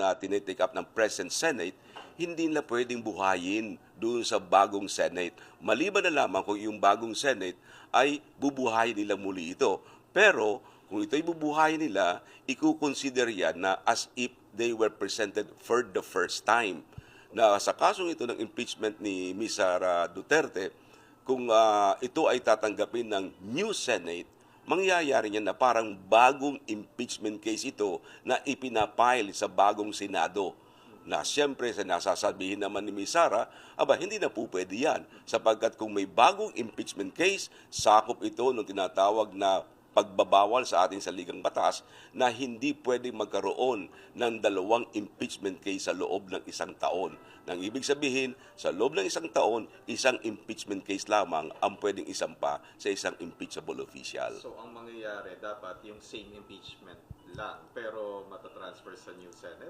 na tinitake up ng present Senate, hindi na pwedeng buhayin doon sa bagong Senate. Maliban na lamang kung yung bagong Senate ay bubuhayin nila muli ito. Pero kung ito'y bubuhayin nila, ikukonsider yan na as if they were presented for the first time. Na sa kasong ito ng impeachment ni Ms. Sara Duterte, kung ito ay tatanggapin ng new Senate, mangyayari niyan na parang bagong impeachment case ito na ipinapile sa bagong Senado. Na siyempre, sa nasasabihin naman ni Ms. Sara, hindi na po pwede yan. Sapagkat kung may bagong impeachment case, sakop ito ng tinatawag na pagbabawal sa ating saligang batas na hindi pwedeng magkaroon ng dalawang impeachment case sa loob ng isang taon. Nang ibig sabihin, sa loob ng isang taon, isang impeachment case lamang ang pwedeng isampa sa isang impeachable official. So, ang mangyayari, dapat yung same impeachment lang, pero matatransfer sa new Senate?